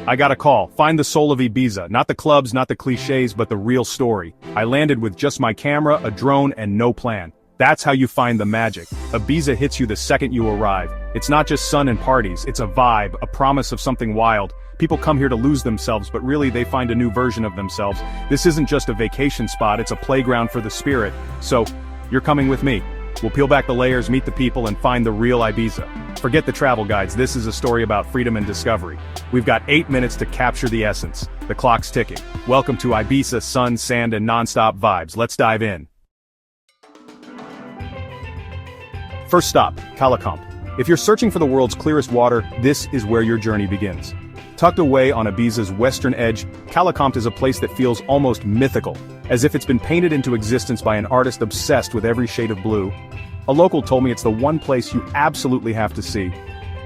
I got a call. Find the soul of Ibiza. Not the clubs, not the cliches, but the real story. I landed with just my camera, a drone, and no plan. That's how you find the magic. Ibiza hits you the second you arrive. It's not just sun and parties, it's a vibe, a promise of something wild. People come here to lose themselves, but really they find a new version of themselves. This isn't just a vacation spot, it's a playground for the spirit. So, you're coming with me. We'll peel back the layers, meet the people, and find the real Ibiza. Forget the travel guides, this is a story about freedom and discovery. We've got 8 minutes to capture the essence. The clock's ticking. Welcome to Ibiza, sun, sand, and non-stop vibes. Let's dive in. First stop, Cala Comte. If you're searching for the world's clearest water, this is where your journey begins. Tucked away on Ibiza's western edge, Cala Comte is a place that feels almost mythical, as if it's been painted into existence by an artist obsessed with every shade of blue. A local told me it's the one place you absolutely have to see.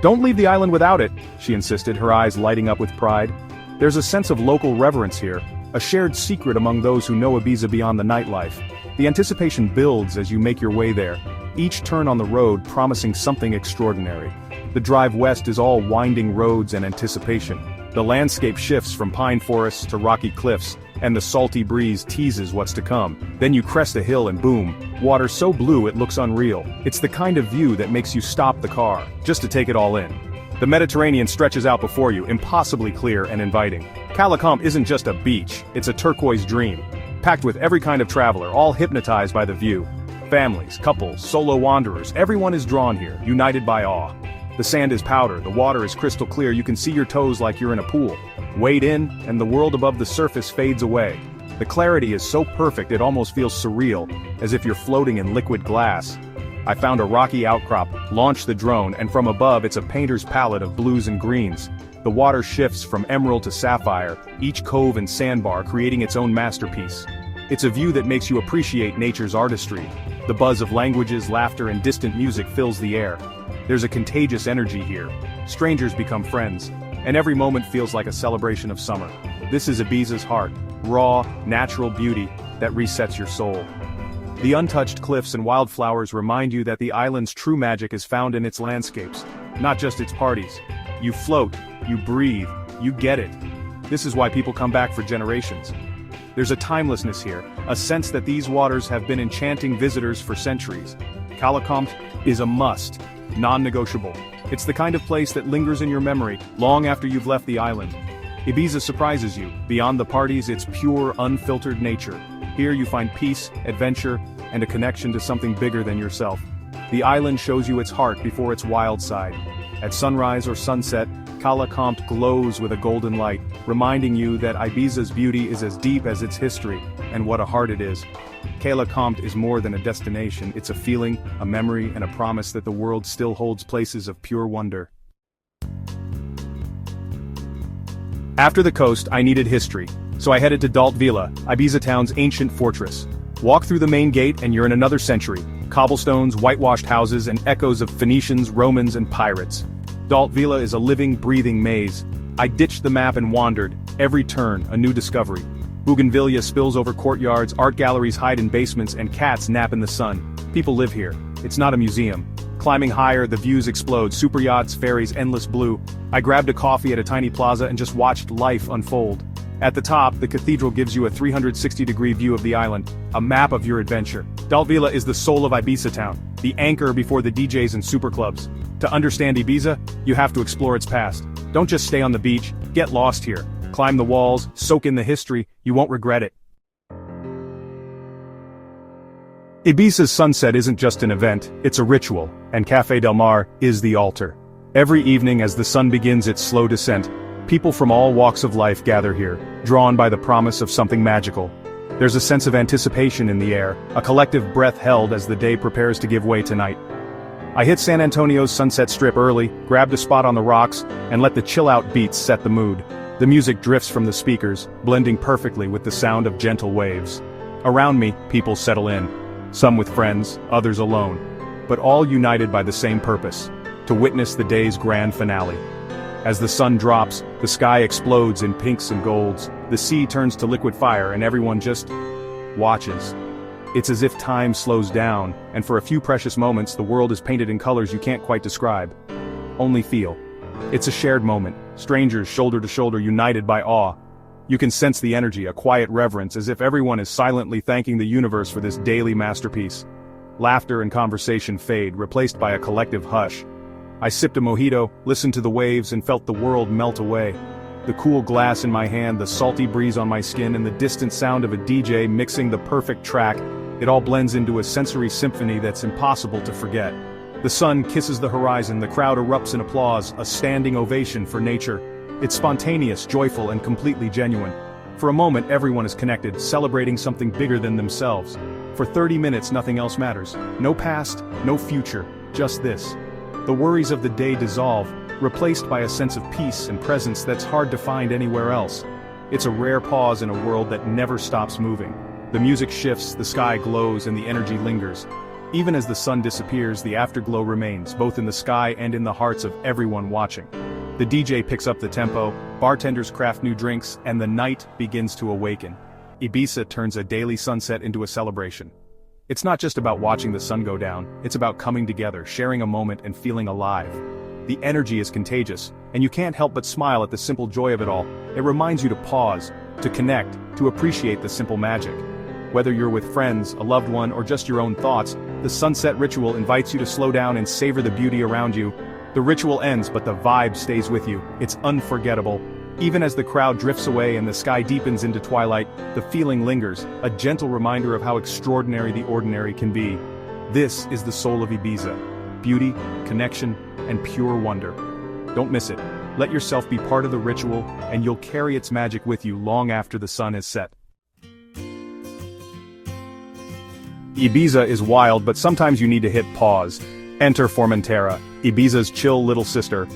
Don't leave the island without it, she insisted, her eyes lighting up with pride. There's a sense of local reverence here, a shared secret among those who know Ibiza beyond the nightlife. The anticipation builds as you make your way there, each turn on the road promising something extraordinary. The drive west is all winding roads and anticipation. The landscape shifts from pine forests to rocky cliffs, and the salty breeze teases what's to come. Then you crest a hill and boom, water so blue it looks unreal. It's the kind of view that makes you stop the car, just to take it all in. The Mediterranean stretches out before you, impossibly clear and inviting. Cala Comte isn't just a beach, it's a turquoise dream. Packed with every kind of traveler, all hypnotized by the view. Families, couples, solo wanderers, everyone is drawn here, united by awe. The sand is powder, the water is crystal clear, you can see your toes like you're in a pool. Wade in, and the world above the surface fades away. The clarity is so perfect it almost feels surreal, as if you're floating in liquid glass. I found a rocky outcrop, launched the drone, and from above it's a painter's palette of blues and greens. The water shifts from emerald to sapphire, each cove and sandbar creating its own masterpiece. It's a view that makes you appreciate nature's artistry. The buzz of languages, laughter, and distant music fills the air. There's a contagious energy here. Strangers become friends, and every moment feels like a celebration of summer. This is Ibiza's heart, raw, natural beauty that resets your soul. The untouched cliffs and wildflowers remind you that the island's true magic is found in its landscapes, not just its parties. You float, you breathe, you get it. This is why people come back for generations. There's a timelessness here, a sense that these waters have been enchanting visitors for centuries. Cala Comte is a must, non-negotiable. It's the kind of place that lingers in your memory, long after you've left the island. Ibiza surprises you. Beyond the parties, it's pure, unfiltered nature. Here you find peace, adventure, and a connection to something bigger than yourself. The island shows you its heart before its wild side. At sunrise or sunset, Cala Comte glows with a golden light, reminding you that Ibiza's beauty is as deep as its history, and what a heart it is. Cala Comte is more than a destination, it's a feeling, a memory, and a promise that the world still holds places of pure wonder. After the coast, I needed history, so I headed to Dalt Vila, Ibiza town's ancient fortress. Walk through the main gate and you're in another century. Cobblestones, whitewashed houses, and echoes of Phoenicians, Romans, and pirates. Dalt Vila is a living, breathing maze. I ditched the map and wandered, every turn, a new discovery. Bougainvillea spills over courtyards, art galleries hide in basements, and cats nap in the sun. People live here. It's not a museum. Climbing higher, the views explode, super yachts, ferries, endless blue. I grabbed a coffee at a tiny plaza and just watched life unfold. At the top, the cathedral gives you a 360-degree view of the island, a map of your adventure. Dalt Vila is the soul of Ibiza town, the anchor before the DJs and superclubs. To understand Ibiza, you have to explore its past. Don't just stay on the beach, get lost here. Climb the walls, soak in the history, you won't regret it. Ibiza's sunset isn't just an event, it's a ritual, and Café del Mar is the altar. Every evening as the sun begins its slow descent, people from all walks of life gather here, drawn by the promise of something magical. There's a sense of anticipation in the air, a collective breath held as the day prepares to give way to night. I hit San Antonio's Sunset Strip early, grabbed a spot on the rocks, and let the chill-out beats set the mood. The music drifts from the speakers, blending perfectly with the sound of gentle waves. Around me, people settle in. Some with friends, others alone. But all united by the same purpose, to witness the day's grand finale. As the sun drops, the sky explodes in pinks and golds, the sea turns to liquid fire and everyone just watches. It's as if time slows down, and for a few precious moments the world is painted in colors you can't quite describe. Only feel. It's a shared moment, strangers shoulder to shoulder united by awe. You can sense the energy, a quiet reverence, as if everyone is silently thanking the universe for this daily masterpiece. Laughter and conversation fade, replaced by a collective hush. I sipped a mojito, listened to the waves, and felt the world melt away. The cool glass in my hand, the salty breeze on my skin, and the distant sound of a DJ mixing the perfect track, it all blends into a sensory symphony that's impossible to forget. The sun kisses the horizon, the crowd erupts in applause, a standing ovation for nature. It's spontaneous, joyful, and completely genuine. For a moment, everyone is connected, celebrating something bigger than themselves. For 30 minutes, nothing else matters. No past, no future, just this. The worries of the day dissolve, replaced by a sense of peace and presence that's hard to find anywhere else. It's a rare pause in a world that never stops moving. The music shifts, the sky glows, and the energy lingers. Even as the sun disappears, the afterglow remains, both in the sky and in the hearts of everyone watching. The DJ picks up the tempo, bartenders craft new drinks, and the night begins to awaken. Ibiza turns a daily sunset into a celebration. It's not just about watching the sun go down, it's about coming together, sharing a moment, and feeling alive. The energy is contagious, and you can't help but smile at the simple joy of it all. It reminds you to pause, to connect, to appreciate the simple magic. Whether you're with friends, a loved one, or just your own thoughts, the sunset ritual invites you to slow down and savor the beauty around you. The ritual ends, but the vibe stays with you. It's unforgettable. Even as the crowd drifts away and the sky deepens into twilight, the feeling lingers, a gentle reminder of how extraordinary the ordinary can be. This is the soul of Ibiza. Beauty, connection, and pure wonder. Don't miss it. Let yourself be part of the ritual, and you'll carry its magic with you long after the sun has set. Ibiza is wild, but sometimes you need to hit pause. Enter Formentera, Ibiza's chill little sister.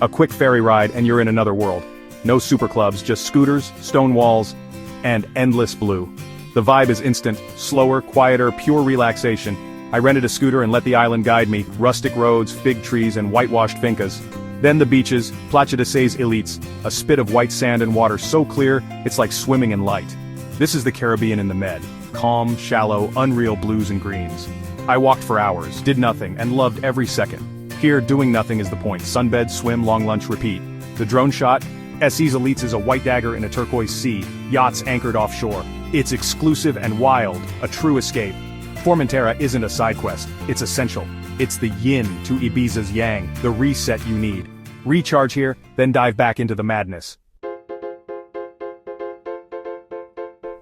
A quick ferry ride and you're in another world. No super clubs, just scooters, stone walls, and endless blue. The vibe is instant, slower, quieter, pure relaxation. I rented a scooter and let the island guide me, rustic roads, fig trees, and whitewashed fincas. Then the beaches, Playa de Seis Elites, a spit of white sand and water so clear, it's like swimming in light. This is the Caribbean in the Med. Calm, shallow, unreal blues and greens. I walked for hours, did nothing, and loved every second. Here, doing nothing is the point. Sunbed, swim, long lunch, repeat. The drone shot? SE's Elites is a white dagger in a turquoise sea, yachts anchored offshore. It's exclusive and wild, a true escape. Formentera isn't a side quest, it's essential. It's the yin to Ibiza's yang, the reset you need. Recharge here, then dive back into the madness.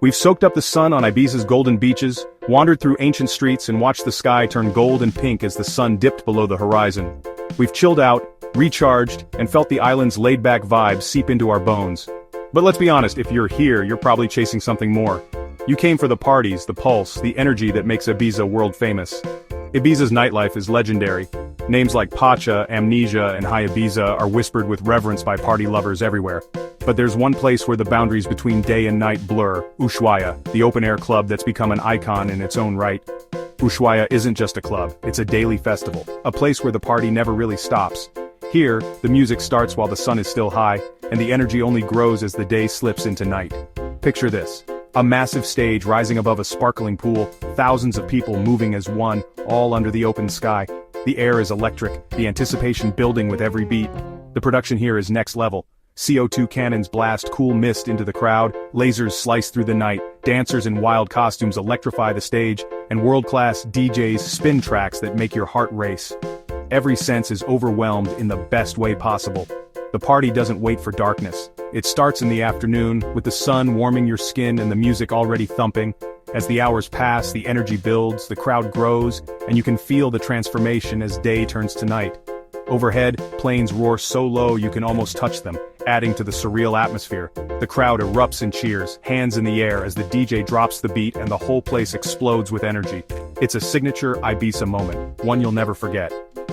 We've soaked up the sun on Ibiza's golden beaches, wandered through ancient streets and watched the sky turn gold and pink as the sun dipped below the horizon. We've chilled out, recharged, and felt the island's laid-back vibe seep into our bones. But let's be honest, if you're here, you're probably chasing something more. You came for the parties, the pulse, the energy that makes Ibiza world-famous. Ibiza's nightlife is legendary. Names like Pacha, Amnesia, and High Ibiza are whispered with reverence by party lovers everywhere. But there's one place where the boundaries between day and night blur, Ushuaïa, the open-air club that's become an icon in its own right. Ushuaïa isn't just a club, it's a daily festival, a place where the party never really stops. Here, the music starts while the sun is still high, and the energy only grows as the day slips into night. Picture this. A massive stage rising above a sparkling pool, thousands of people moving as one, all under the open sky. The air is electric, the anticipation building with every beat. The production here is next level. CO2 cannons blast cool mist into the crowd, lasers slice through the night, dancers in wild costumes electrify the stage, and world-class DJs spin tracks that make your heart race. Every sense is overwhelmed in the best way possible. The party doesn't wait for darkness. It starts in the afternoon, with the sun warming your skin and the music already thumping. As the hours pass, the energy builds, the crowd grows, and you can feel the transformation as day turns to night. Overhead, planes roar so low you can almost touch them, adding to the surreal atmosphere. The crowd erupts in cheers, hands in the air as the DJ drops the beat and the whole place explodes with energy. It's a signature Ibiza moment, one you'll never forget.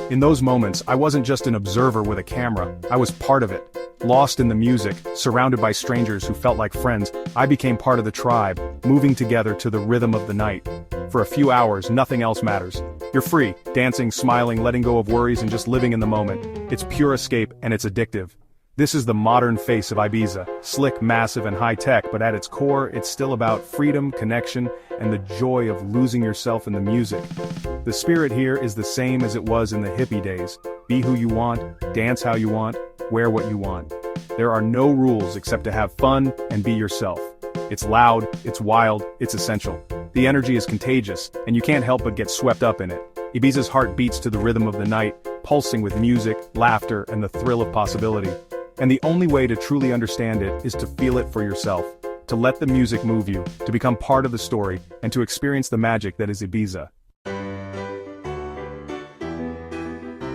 In those moments, I wasn't just an observer with a camera, I was part of it. Lost in the music, surrounded by strangers who felt like friends, I became part of the tribe, moving together to the rhythm of the night. For a few hours, nothing else matters. You're free, dancing, smiling, letting go of worries and just living in the moment. It's pure escape and it's addictive. This is the modern face of Ibiza, slick, massive, and high-tech, but at its core, it's still about freedom, connection, and the joy of losing yourself in the music. The spirit here is the same as it was in the hippie days. Be who you want, dance how you want, wear what you want. There are no rules except to have fun and be yourself. It's loud, it's wild, it's essential. The energy is contagious, and you can't help but get swept up in it. Ibiza's heart beats to the rhythm of the night, pulsing with music, laughter, and the thrill of possibility. And the only way to truly understand it is to feel it for yourself, to let the music move you, to become part of the story, and to experience the magic that is Ibiza.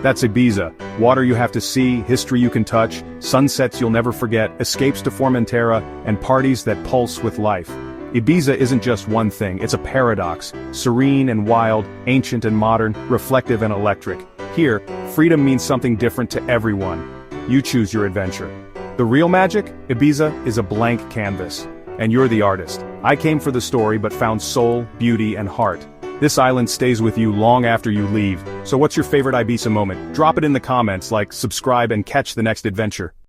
That's Ibiza. Water you have to see, history you can touch, sunsets you'll never forget, escapes to Formentera, and parties that pulse with life. Ibiza isn't just one thing, it's a paradox. Serene and wild, ancient and modern, reflective and electric. Here, freedom means something different to everyone. You choose your adventure. The real magic? Ibiza is a blank canvas. And you're the artist. I came for the story but found soul, beauty, and heart. This island stays with you long after you leave. So what's your favorite Ibiza moment? Drop it in the comments, like, subscribe, and catch the next adventure.